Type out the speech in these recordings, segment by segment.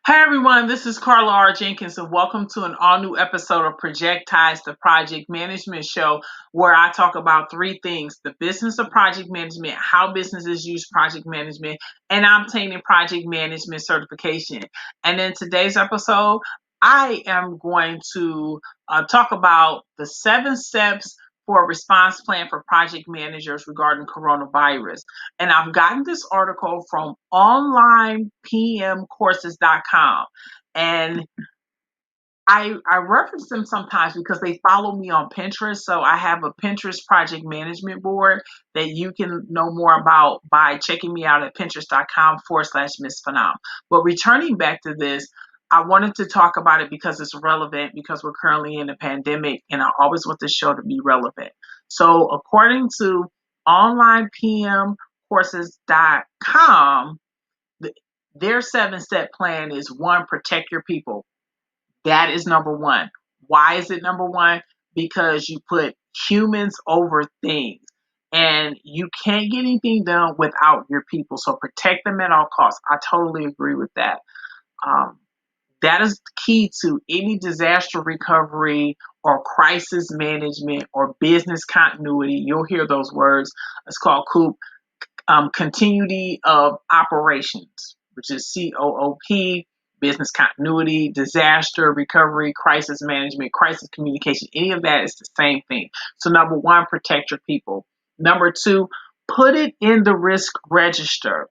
Hey everyone, this is Carla R. Jenkins, and welcome to an all new episode of Projectized, the project management show, where I talk about three things: the business of project management, how businesses use project management, and obtaining project management certification. And in today's episode, I am going to talk about the 7 steps for a response plan for project managers regarding coronavirus. And I've gotten this article from onlinepmcourses.com. And I reference them sometimes because they follow me on Pinterest. So I have a Pinterest project management board that you can know more about by checking me out at pinterest.com/Miss Phenom. But returning back to this, I wanted to talk about it because it's relevant because we're currently in a pandemic and I always want this show to be relevant. So according to onlinepmcourses.com, their 7 step plan is one, protect your people. That is number one. Why is it number one? Because you put humans over things and you can't get anything done without your people. So protect them at all costs. I totally agree with that. Um, that is key to any disaster recovery or crisis management or business continuity. You'll hear those words. It's called COOP, continuity of operations, which is COOP, business continuity, disaster recovery, crisis management, crisis communication. Any of that is the same thing. So, number one, protect your people. Number two, put it in the risk register.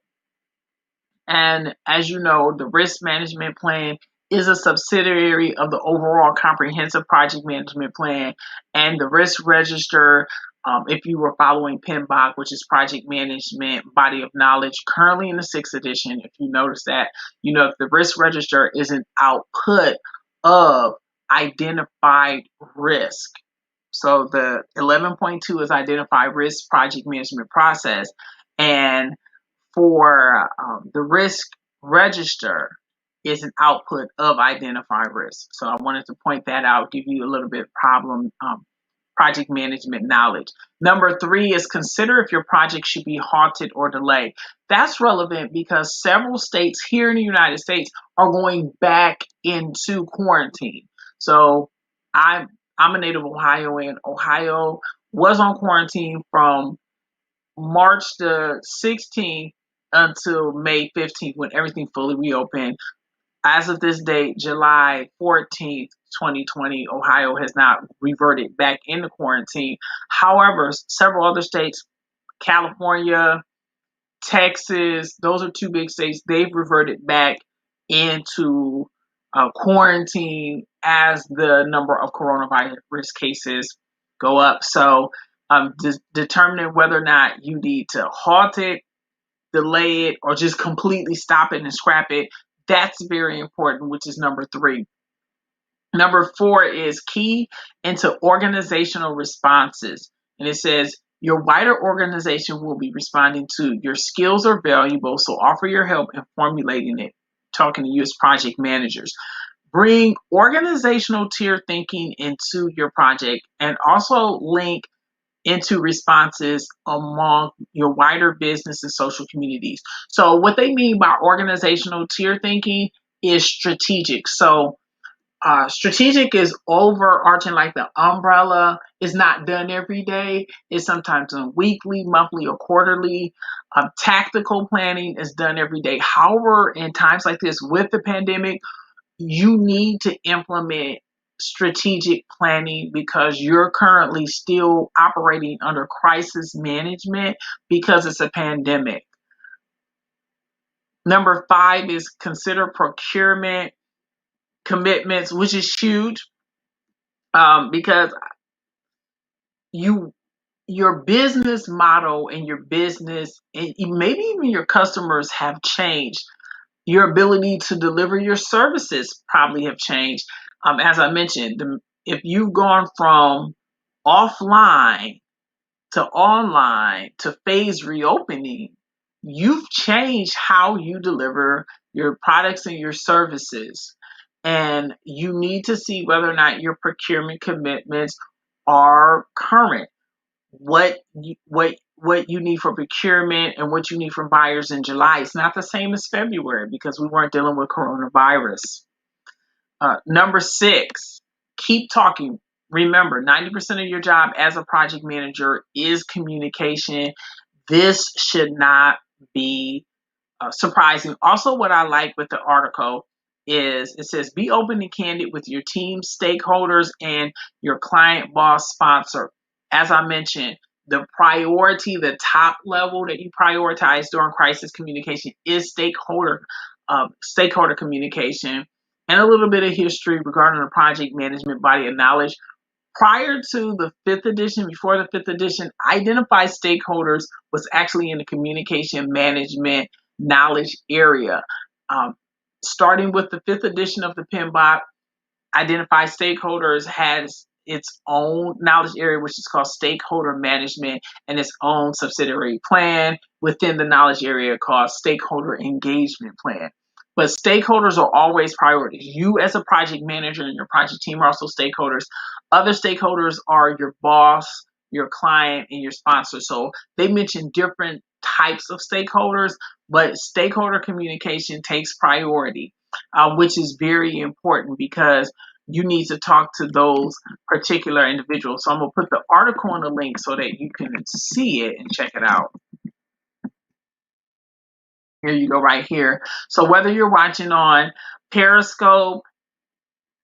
And as you know, the risk management plan is a subsidiary of the overall comprehensive project management plan. And the risk register, if you were following PMBOK, which is project management body of knowledge, currently in the 6th edition, if you notice that, you know, if the risk register is an output of identified risk. So the 11.2 is identify risk project management process. And for the risk register is an output of identify risk. So I wanted to point that out, give you a little bit of project management knowledge. Number three is consider if your project should be halted or delayed. That's relevant because several states here in the United States are going back into quarantine. So I'm a native Ohioan. Ohio was on quarantine from March the 16th until May 15th when everything fully reopened. As of this date, July 14th, 2020, Ohio has not reverted back into quarantine. However, several other states, California, Texas, those are two big states, they've reverted back into quarantine as the number of coronavirus cases go up. So, determining whether or not you need to halt it, delay it, or just completely stop it and scrap it. That's very important, which is number three. Number four is key into organizational responses. And it says, your wider organization will be responding to your skills are valuable, so offer your help in formulating it. Talking to you as project managers. Bring organizational tier thinking into your project and also link into responses among your wider business and social communities. So what they mean by organizational tier thinking is strategic. So strategic is overarching, like the umbrella is not done every day. It's sometimes done weekly, monthly, or quarterly. Tactical planning is done every day. However, in times like this with the pandemic, you need to implement strategic planning because you're currently still operating under crisis management because it's a pandemic. Number five is consider procurement commitments, which is huge because your business model and your business and maybe even your customers have changed. Your ability to deliver your services probably have changed. As I mentioned, if you've gone from offline to online to phase reopening, you've changed how you deliver your products and your services. And you need to see whether or not your procurement commitments are current. What what you need for procurement and what you need from buyers in July. It's not the same as February because we weren't dealing with coronavirus. Number 6, keep talking. Remember, 90% of your job as a project manager is communication. This should not be surprising. Also, what I like with the article is it says be open and candid with your team, stakeholders, and your client, boss, sponsor. As I mentioned, the priority, the top level that you prioritize during crisis communication is stakeholder communication, and a little bit of history regarding the project management body of knowledge. Prior to the 5th edition, before the 5th edition, identify stakeholders was actually in the communication management knowledge area. Um, Starting with the 5th edition of the PMBOK, identify stakeholders has its own knowledge area, which is called stakeholder management, and its own subsidiary plan within the knowledge area called stakeholder engagement plan. But stakeholders are always priorities. You as a project manager and your project team are also stakeholders. Other stakeholders are your boss, your client, and your sponsor. So they mention different types of stakeholders, but stakeholder communication takes priority, which is very important because you need to talk to those particular individuals. So I'm going to put the article in the link so that you can see it and check it out. Here you go right here. So whether you're watching on Periscope,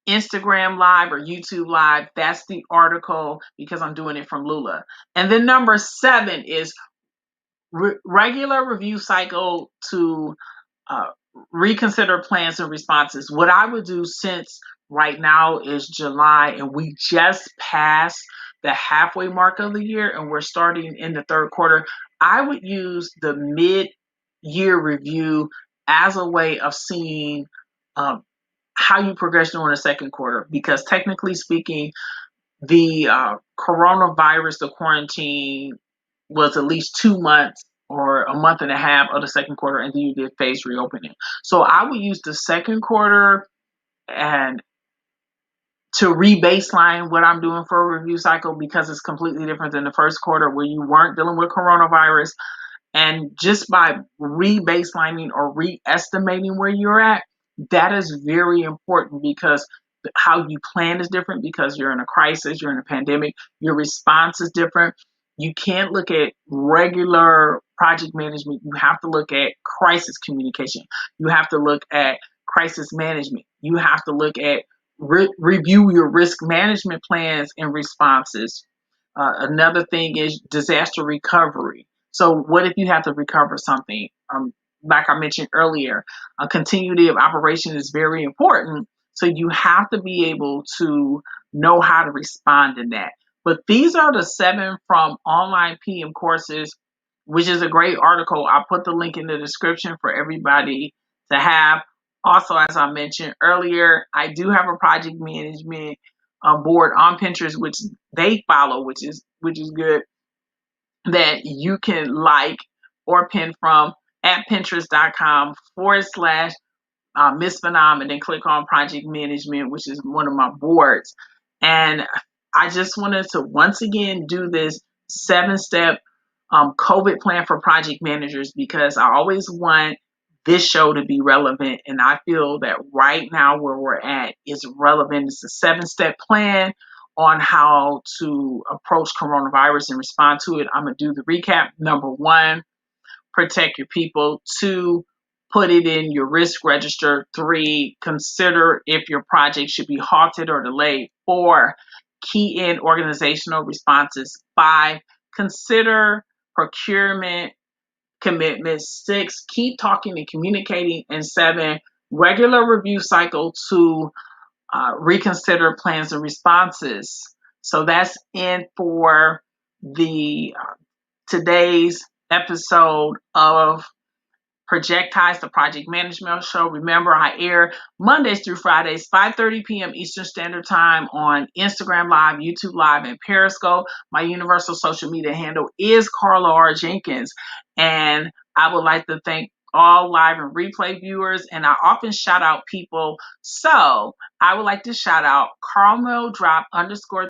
Instagram Live, or YouTube Live, that's the article because I'm doing it from Lula. And then number 7 is regular review cycle to reconsider plans and responses. What I would do, since right now is July and we just passed the halfway mark of the year and we're starting in the 3rd quarter, I would use the mid-year review as a way of seeing how you progress during the 2nd quarter, because technically speaking, the coronavirus, the quarantine was at least 2 months or a month and a half of the 2nd quarter, and then you did phase reopening. So I would use the 2nd quarter and to re-baseline what I'm doing for a review cycle, because it's completely different than the 1st quarter where you weren't dealing with coronavirus. And just by re-baselining or re-estimating where you're at, that is very important, because how you plan is different because you're in a crisis, you're in a pandemic, your response is different. You can't look at regular project management. You have to look at crisis communication. You have to look at crisis management. You have to look at review your risk management plans and responses. Another thing is disaster recovery. So what if you have to recover something? Like I mentioned earlier, a continuity of operation is very important. So you have to be able to know how to respond to that. But these are the 7 from Online PM Courses, which is a great article. I'll put the link in the description for everybody to have. Also, as I mentioned earlier, I do have a project management board on Pinterest, which they follow, which is good, that you can like or pin from at pinterest.com/Miss Phenom, and then click on project management, which is one of my boards. And I just wanted to once again do this 7-step COVID plan for project managers, because I always want this show to be relevant. And I feel that right now where we're at is relevant. It's a 7-step plan on how to approach coronavirus and respond to it. I'm going to do the recap. Number 1, protect your people. 2, put it in your risk register. 3, consider if your project should be halted or delayed. 4, key in organizational responses. 5, consider procurement commitments. 6, keep talking and communicating. And 7, regular review cycle to reconsider plans and responses. So that's in for the today's episode of Projectized, the project management show. Remember, I air Mondays through Fridays, 5:30 p.m. Eastern Standard Time on Instagram Live, YouTube Live, and Periscope. My universal social media handle is Carla R. Jenkins. And I would like to thank all live and replay viewers. And I often shout out people. So I would like to shout out Carmel Drop _